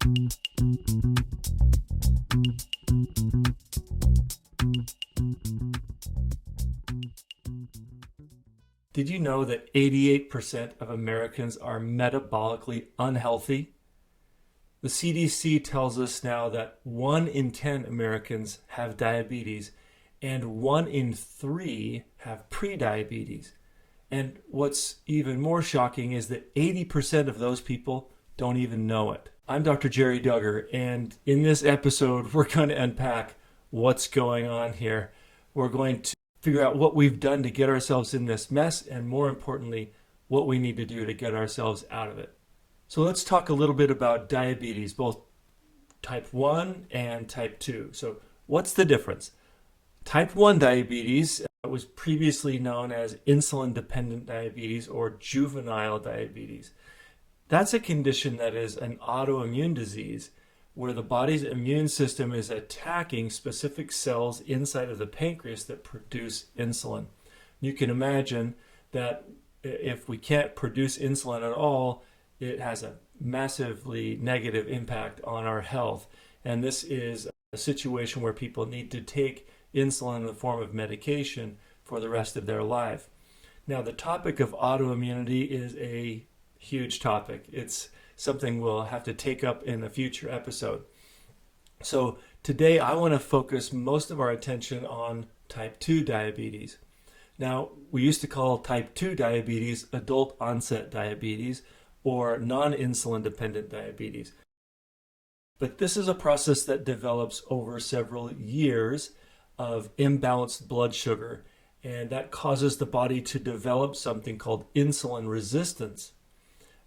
Did you know that 88% of Americans are metabolically unhealthy? The CDC tells us now that 1 in 10 Americans have diabetes and 1 in 3 have prediabetes. And what's even more shocking is that 80% of those people don't even know it. I'm Dr. Jerry Duggar, and in this episode, we're going to unpack what's going on here. We're going to figure out what we've done to get ourselves in this mess, and more importantly, what we need to do to get ourselves out of it. So let's talk a little bit about diabetes, both type 1 and type 2. So what's the difference? Type 1 diabetes was previously known as insulin-dependent diabetes or juvenile diabetes. That's a condition that is an autoimmune disease where the body's immune system is attacking specific cells inside of the pancreas that produce insulin. You can imagine that if we can't produce insulin at all, it has a massively negative impact on our health. And this is a situation where people need to take insulin in the form of medication for the rest of their life. Now, the topic of autoimmunity is a huge topic. It's something we'll have to take up in a future episode. So today I want to focus most of our attention on type 2 diabetes. Now, we used to call type 2 diabetes adult onset diabetes or non-insulin dependent diabetes. But this is a process that develops over several years of imbalanced blood sugar, and that causes the body to develop something called insulin resistance.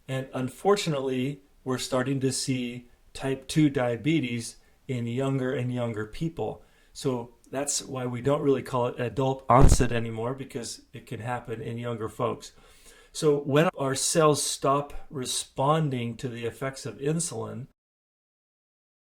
And unfortunately, we're starting to see type 2 diabetes in younger and younger people. So that's why we don't really call it adult onset anymore, because it can happen in younger folks. So when our cells stop responding to the effects of insulin,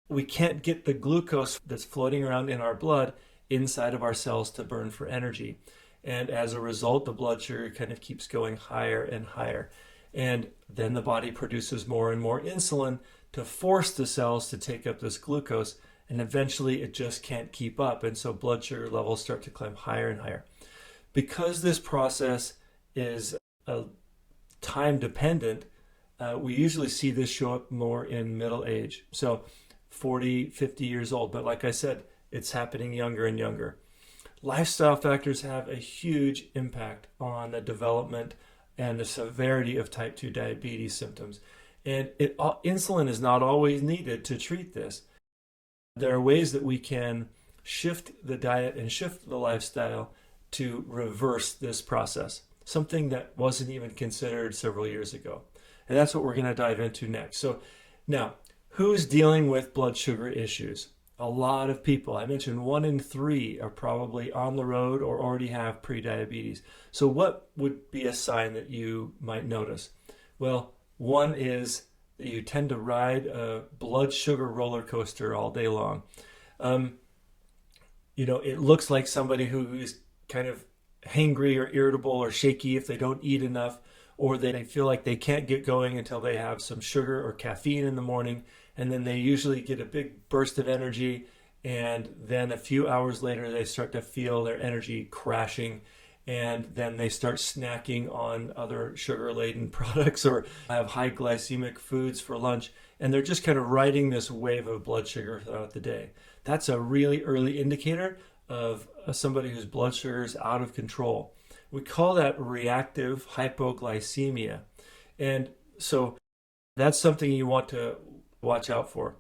we can't get the glucose that's floating around in our blood inside of our cells to burn for energy. And as a result, the blood sugar kind of keeps going higher and higher. And then the body produces more and more insulin to force the cells to take up this glucose, and eventually it just can't keep up. And so blood sugar levels start to climb higher and higher. Because this process is time dependent, we usually see this show up more in middle age. So 40, 50 years old. But like I said, it's happening younger and younger. Lifestyle factors have a huge impact on the development and the severity of type 2 diabetes symptoms. And insulin is not always needed to treat this. There are ways that we can shift the diet and shift the lifestyle to reverse this process, something that wasn't even considered several years ago. And that's what we're going to dive into next. So now, who's dealing with blood sugar issues? A lot of people. I mentioned 1 in 3 are probably on the road or already have prediabetes. So what would be a sign that you might notice? Well, one is that you tend to ride a blood sugar roller coaster all day long. It looks like somebody who is kind of hangry or irritable or shaky if they don't eat enough, or they feel like they can't get going until they have some sugar or caffeine in the morning. And then they usually get a big burst of energy, and then a few hours later they start to feel their energy crashing, and then they start snacking on other sugar-laden products or have high glycemic foods for lunch, and they're just kind of riding this wave of blood sugar throughout the day. That's a really early indicator of somebody whose blood sugar is out of control. We call that reactive hypoglycemia, and so that's something you want to watch out for.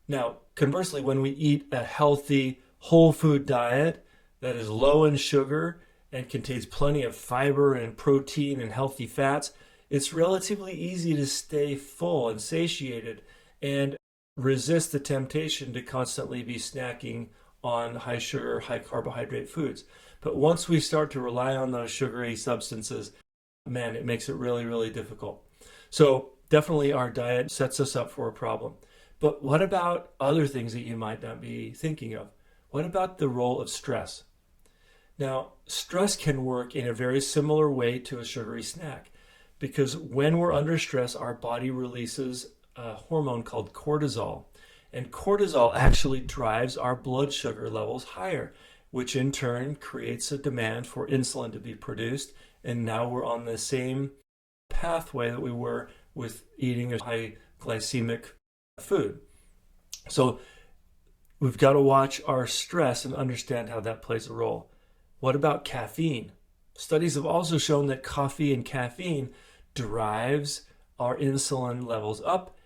Now, conversely, when we eat a healthy whole food diet that is low in sugar and contains plenty of fiber and protein and healthy fats, it's relatively easy to stay full and satiated and resist the temptation to constantly be snacking on high sugar, high carbohydrate foods. But once we start to rely on those sugary substances, man, it makes it really, really difficult. So definitely our diet sets us up for a problem. But what about other things that you might not be thinking of? What about the role of stress? Now, stress can work in a very similar way to a sugary snack, because when we're under stress, our body releases a hormone called cortisol. And cortisol actually drives our blood sugar levels higher, which in turn creates a demand for insulin to be produced. And now we're on the same pathway that we were with eating a high glycemic food. So we've got to watch our stress and understand how that plays a role. What about caffeine? Studies have also shown that coffee and caffeine drives our insulin levels up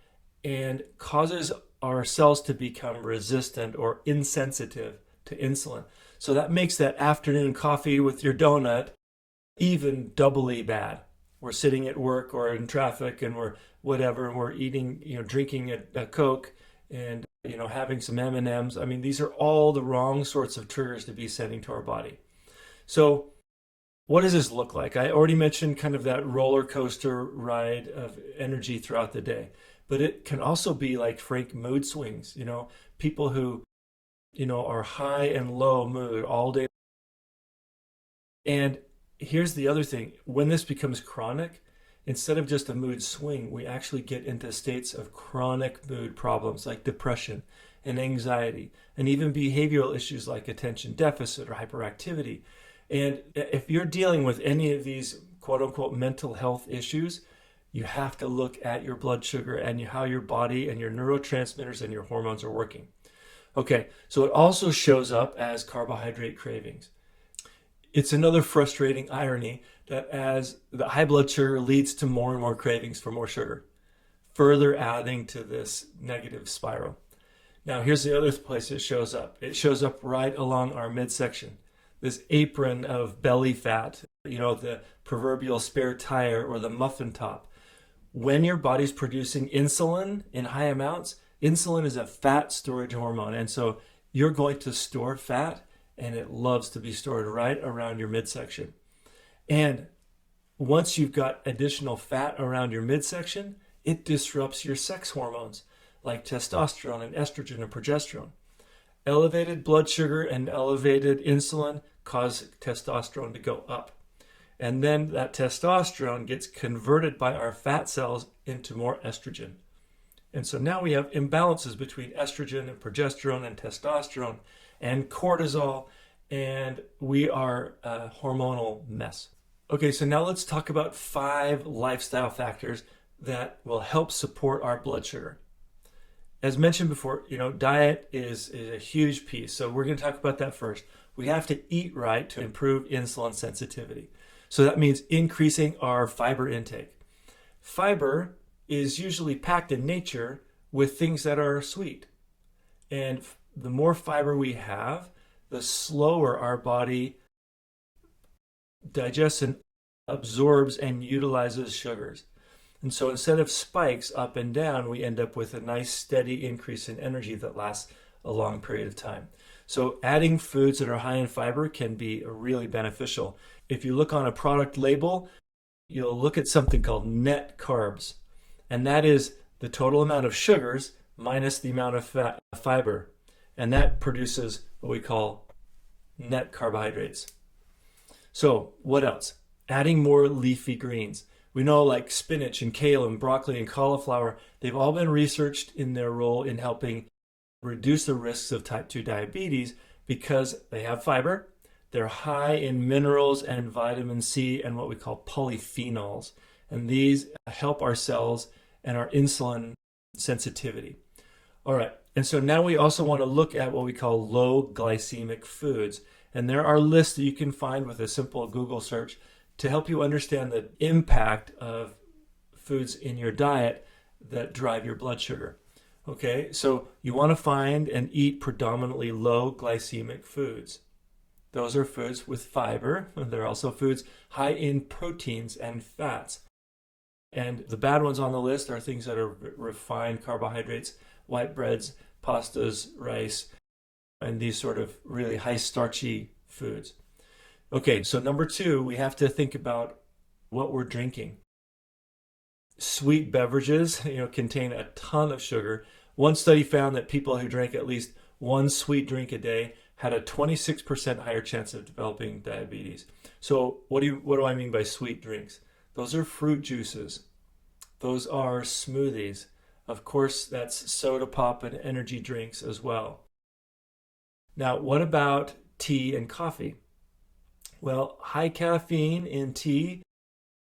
and causes our cells to become resistant or insensitive to insulin. So that makes that afternoon coffee with your donut even doubly bad. We're sitting at work or in traffic and we're whatever, and we're eating, drinking a Coke and, having some M&Ms. I mean, these are all the wrong sorts of triggers to be sending to our body. So what does this look like? I already mentioned kind of that roller coaster ride of energy throughout the day, but it can also be like frank mood swings, people who, are high and low mood all day. And here's the other thing. When this becomes chronic, instead of just a mood swing, we actually get into states of chronic mood problems like depression and anxiety, and even behavioral issues like attention deficit or hyperactivity. And if you're dealing with any of these quote unquote mental health issues, you have to look at your blood sugar and how your body and your neurotransmitters and your hormones are working. Okay, so it also shows up as carbohydrate cravings. It's another frustrating irony that as the high blood sugar leads to more and more cravings for more sugar, further adding to this negative spiral. Now, here's the other place it shows up. It shows up right along our midsection. This apron of belly fat, the proverbial spare tire or the muffin top. When your body's producing insulin in high amounts, insulin is a fat storage hormone. And so you're going to store fat, and it loves to be stored right around your midsection. And once you've got additional fat around your midsection, it disrupts your sex hormones like testosterone and estrogen and progesterone. Elevated blood sugar and elevated insulin cause testosterone to go up. And then that testosterone gets converted by our fat cells into more estrogen. And so now we have imbalances between estrogen and progesterone and testosterone and cortisol, and we are a hormonal mess. Okay, so now let's talk about 5 lifestyle factors that will help support our blood sugar. As mentioned before, diet is a huge piece. So we're going to talk about that first. We have to eat right to improve insulin sensitivity. So that means increasing our fiber intake. Fiber is usually packed in nature with things that are sweet. And the more fiber we have, the slower our body digests and absorbs and utilizes sugars. And so instead of spikes up and down, we end up with a nice steady increase in energy that lasts a long period of time. So adding foods that are high in fiber can be really beneficial. If you look on a product label, you'll look at something called net carbs. And that is the total amount of sugars minus the amount of fiber. And that produces what we call net carbohydrates. So what else? Adding more leafy greens. We know like spinach and kale and broccoli and cauliflower, they've all been researched in their role in helping reduce the risks of type 2 diabetes because they have fiber, they're high in minerals and vitamin C and what we call polyphenols. And these help our cells and our insulin sensitivity. All right, and so now we also want to look at what we call low glycemic foods. And there are lists that you can find with a simple Google search to help you understand the impact of foods in your diet that drive your blood sugar. Okay, so you want to find and eat predominantly low glycemic foods. Those are foods with fiber. They're also foods high in proteins and fats. And the bad ones on the list are things that are refined carbohydrates, white breads, pastas, rice, and these sort of really high starchy foods. Okay, so number 2, we have to think about what we're drinking. Sweet beverages, contain a ton of sugar. One study found that people who drank at least one sweet drink a day had a 26% higher chance of developing diabetes. So what do I mean by sweet drinks? Those are fruit juices. Those are smoothies. Of course, that's soda pop and energy drinks as well. Now, what about tea and coffee? Well, high caffeine in tea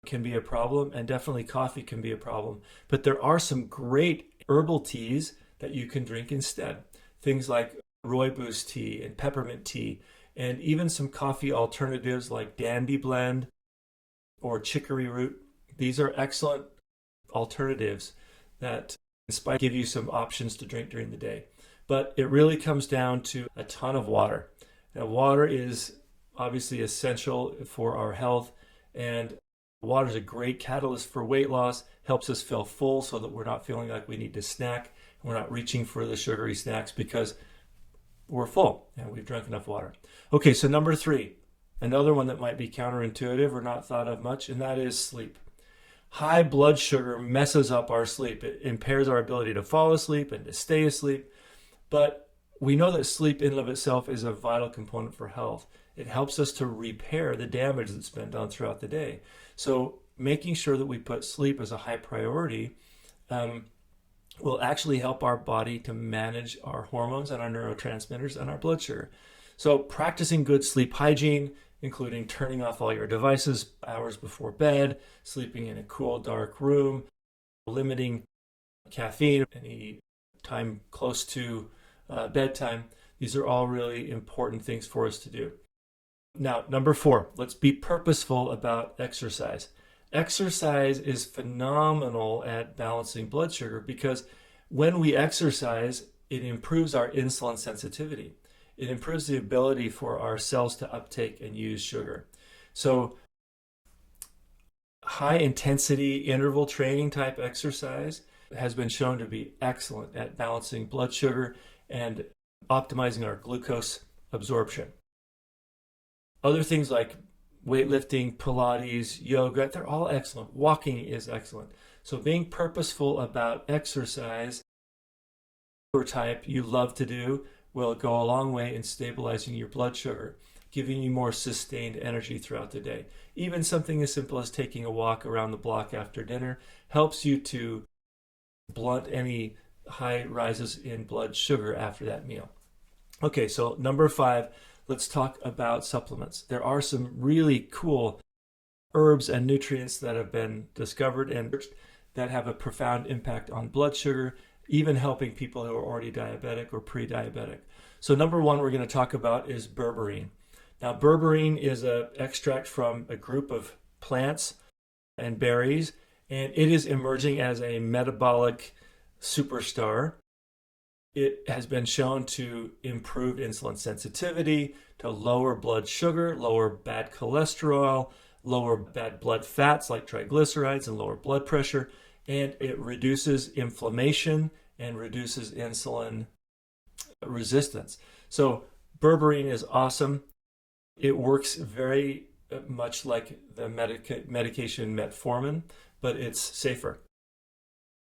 can be a problem, and definitely coffee can be a problem. But there are some great herbal teas that you can drink instead. Things like rooibos tea and peppermint tea, and even some coffee alternatives like Dandy Blend or chicory root. These are excellent alternatives that despite give you some options to drink during the day. But it really comes down to a ton of water. Now, water is obviously essential for our health, and water is a great catalyst for weight loss, helps us feel full so that we're not feeling like we need to snack. We're not reaching for the sugary snacks because we're full and we've drunk enough water. Okay, so number 3, another one that might be counterintuitive or not thought of much, and that is sleep. High blood sugar messes up our sleep. It impairs our ability to fall asleep and to stay asleep. But we know that sleep in and of itself is a vital component for health. It helps us to repair the damage that's been done throughout the day. So making sure that we put sleep as a high priority will actually help our body to manage our hormones and our neurotransmitters and our blood sugar. So practicing good sleep hygiene, including turning off all your devices hours before bed, sleeping in a cool, dark room, limiting caffeine any time close to bedtime. These are all really important things for us to do. Now, number 4, let's be purposeful about exercise. Exercise is phenomenal at balancing blood sugar because when we exercise, it improves our insulin sensitivity. It improves the ability for our cells to uptake and use sugar. So high intensity interval training type exercise has been shown to be excellent at balancing blood sugar and optimizing our glucose absorption. Other things like weightlifting, Pilates, yoga, they're all excellent. Walking is excellent. So being purposeful about exercise or type you love to do will go a long way in stabilizing your blood sugar, giving you more sustained energy throughout the day. Even something as simple as taking a walk around the block after dinner helps you to blunt any high rises in blood sugar after that meal. Okay, so number 5, let's talk about supplements. There are some really cool herbs and nutrients that have been discovered and that have a profound impact on blood sugar, even helping people who are already diabetic or pre-diabetic. So number 1 we're going to talk about is berberine. Now, berberine is an extract from a group of plants and berries, and it is emerging as a metabolic superstar. It has been shown to improve insulin sensitivity, to lower blood sugar, lower bad cholesterol, lower bad blood fats like triglycerides, and lower blood pressure. And it reduces inflammation and reduces insulin resistance. So berberine is awesome. It works very much like the medication metformin, but it's safer.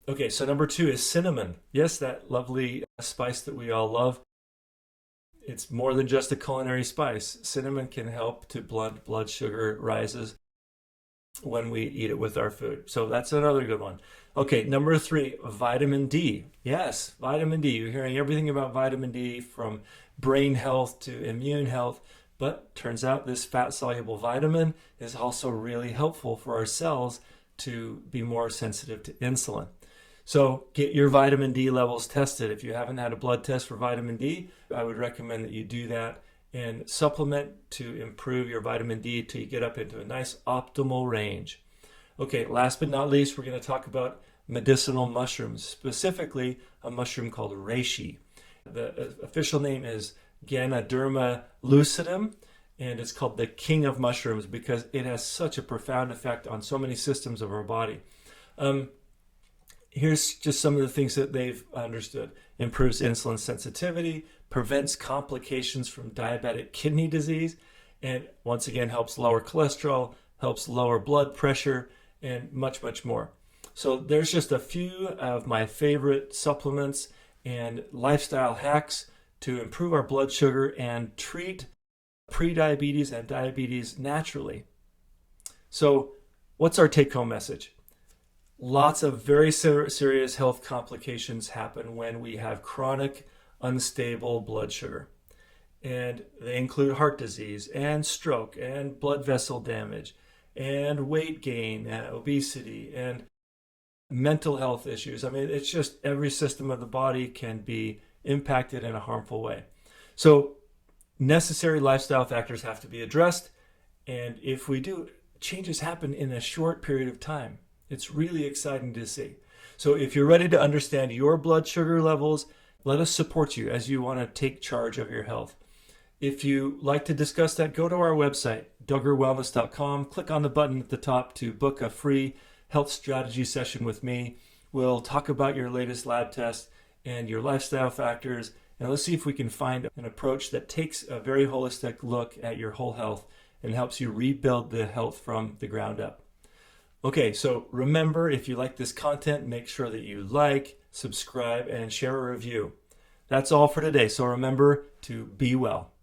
Okay, so number 2 is cinnamon. Yes, that lovely spice that we all love. It's more than just a culinary spice. Cinnamon can help to blunt blood sugar rises when we eat it with our food. So that's another good one. Okay, number 3, vitamin D. Yes, vitamin D. You're hearing everything about vitamin D from brain health to immune health, but turns out this fat-soluble vitamin is also really helpful for our cells to be more sensitive to insulin. So get your vitamin D levels tested. If you haven't had a blood test for vitamin D, I would recommend that you do that and supplement to improve your vitamin D till you get up into a nice optimal range. Okay, last but not least, we're going to talk about medicinal mushrooms, specifically a mushroom called reishi. The official name is Ganoderma lucidum, and it's called the king of mushrooms because it has such a profound effect on so many systems of our body. Here's just some of the things that they've understood. Improves insulin sensitivity, prevents complications from diabetic kidney disease, and once again helps lower cholesterol, helps lower blood pressure, and much, much more. So there's just a few of my favorite supplements and lifestyle hacks to improve our blood sugar and treat prediabetes and diabetes naturally. So what's our take-home message? Lots of very serious health complications happen when we have chronic unstable blood sugar. And they include heart disease and stroke and blood vessel damage and weight gain and obesity and mental health issues. I mean, it's just every system of the body can be impacted in a harmful way. So necessary lifestyle factors have to be addressed. And if we do, changes happen in a short period of time. It's really exciting to see. So if you're ready to understand your blood sugar levels, let us support you as you want to take charge of your health. If you like to discuss that, go to our website, duggarwellness.com. Click on the button at the top to book a free health strategy session with me. We'll talk about your latest lab tests and your lifestyle factors, and let's see if we can find an approach that takes a very holistic look at your whole health and helps you rebuild the health from the ground up. Okay, so remember, if you like this content, make sure that you like, subscribe, and share a review. That's all for today, so remember to be well.